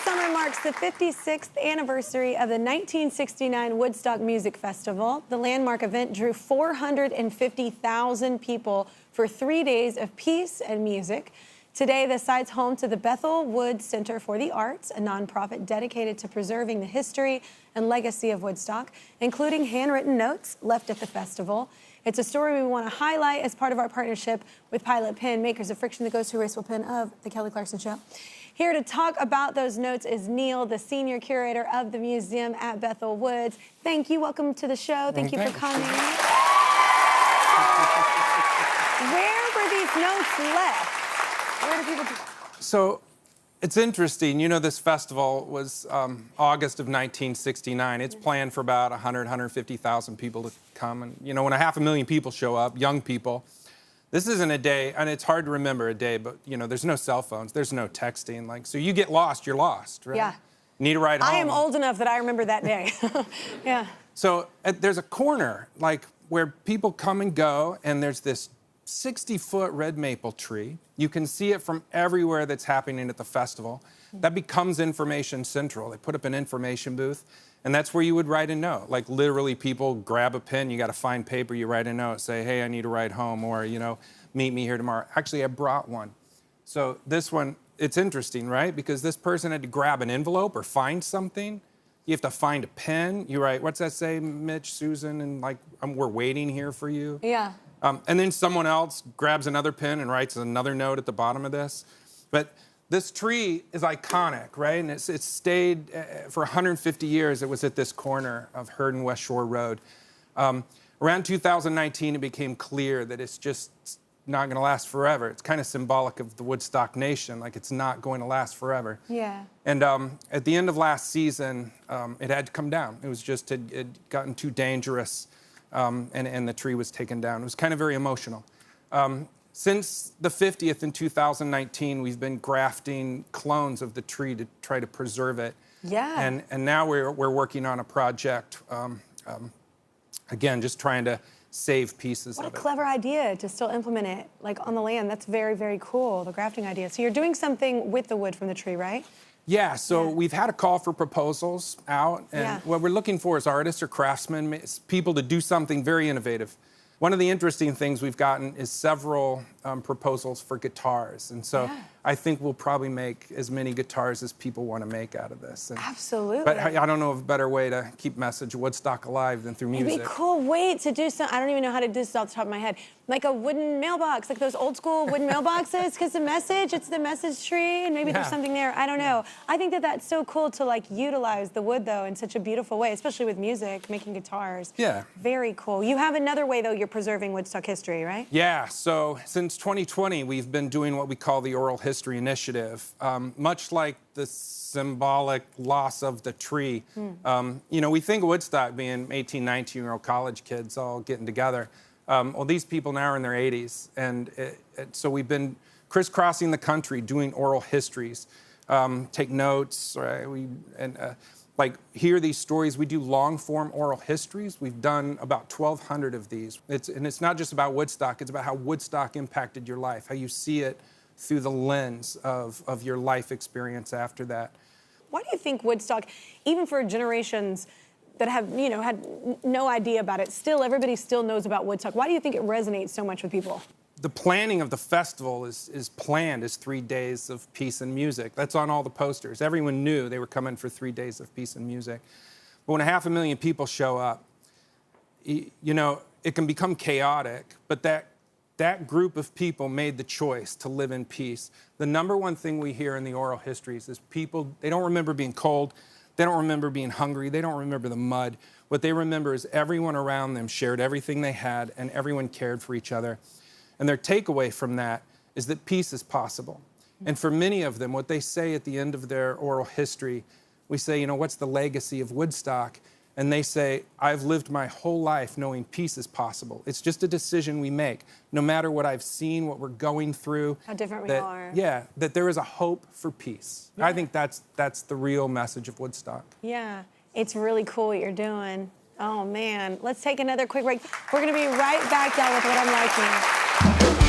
summer marks the 56th anniversary of the 1969 Woodstock Music Festival. The landmark event drew 450,000 people for 3 days of peace and music. Today, the site's home to the Bethel Woods Center for the Arts, a nonprofit dedicated to preserving the history and legacy of Woodstock, including handwritten notes left at the festival. It's a story we want to highlight as part of our partnership with Pilot Pen, makers of Friction, the Ghost Erasable Pen of the Kelly Clarkson Show. Here to talk about those notes is Neal, the senior curator of the museum at Bethel Woods. Thank you. Welcome to the show. Thank you for coming. Where were these notes left? Where do people... So it's interesting. You know, this festival was August of 1969. It's planned for about 150,000 people to come. And, you know, when 500,000 people show up, young people, this isn't a day, and it's hard to remember a day, but, you know, there's no cell phones, there's no texting. Like, so you get lost, you're lost, right? Yeah. Need a ride home. I am old enough that I remember that day. Yeah. So there's a corner, like, where people come and go, and there's this 60-foot red maple tree. You can see it from everywhere that's happening at the festival. That becomes information central. They put up an information booth, and that's where you would write a note. Like, literally, people grab a pen, you got to find paper, you write a note, say, hey, I need a ride home, or, you know, meet me here tomorrow. Actually, I brought one. So this one, it's interesting, right? Because this person had to grab an envelope or find something. You have to find a pen. You write, what's that say, Mitch, Susan, and like, we're waiting here for you. Yeah. And then someone else grabs another pen and writes another note at the bottom of this. But this tree is iconic, right? And it's stayed for 150 years. It was at this corner of Hurd and West Shore Road. Around 2019, it became clear that it's just not going to last forever. It's kind of symbolic of the Woodstock Nation, like it's not going to last forever. Yeah. And at the end of last season, it had to come down. It was just, it had gotten too dangerous. And the tree was taken down. It was kind of very emotional. Since the 50th in 2019, we've been grafting clones of the tree to try to preserve it. Yeah. And now we're working on a project, again, just trying to save pieces of it. What a clever idea to still implement it, like, on the land. That's very, very cool, the grafting idea. So you're doing something with the wood from the tree, right? Yeah, so we've had a call for proposals out, and what we're looking for is artists or craftsmen, people to do something very innovative. One of the interesting things we've gotten is several proposals for guitars, and so I think we'll probably make as many guitars as people want to make out of this. And, absolutely. But I don't know of a better way to keep message of Woodstock alive than through music. It'd be cool. Wait to do some. I don't even know how to do this off the top of my head. Like a wooden mailbox, like those old school wooden mailboxes, because the message, it's the message tree, and maybe there's something there. I don't know. I think that that's so cool to, like, utilize the wood, though, in such a beautiful way, especially with music, making guitars. Yeah. Very cool. You have another way, though, you're preserving Woodstock history, right? Yeah. So since 2020, we've been doing what we call the Oral History Initiative. Much like the symbolic loss of the tree. You know, we think of Woodstock being 18, 19-year-old college kids all getting together. Well, these people now are in their 80s, and so we've been crisscrossing the country doing oral histories, take notes, right? Like, hear these stories. We do long-form oral histories. We've done about 1,200 of these. And it's not just about Woodstock. It's about how Woodstock impacted your life, how you see it through the lens of your life experience after that. Why do you think Woodstock, even for generations that have, you know, had no idea about it, still, everybody still knows about Woodstock? Why do you think it resonates so much with people? The planning of the festival is planned as 3 days of peace and music. That's on all the posters. Everyone knew they were coming for 3 days of peace and music. But when 500,000 people show up, you know, it can become chaotic, but that group of people made the choice to live in peace. The number one thing we hear in the oral histories is people, they don't remember being cold, they don't remember being hungry, they don't remember the mud. What they remember is everyone around them shared everything they had, and everyone cared for each other. And their takeaway from that is that peace is possible. And for many of them, what they say at the end of their oral history, we say, you know, what's the legacy of Woodstock? And they say, I've lived my whole life knowing peace is possible. It's just a decision we make. No matter what I've seen, what we're going through. How different we are. Yeah, that there is a hope for peace. I think that's the real message of Woodstock. Yeah, it's really cool what you're doing. Oh, man. Let's take another quick break. We're going to be right back down with What I'm Liking.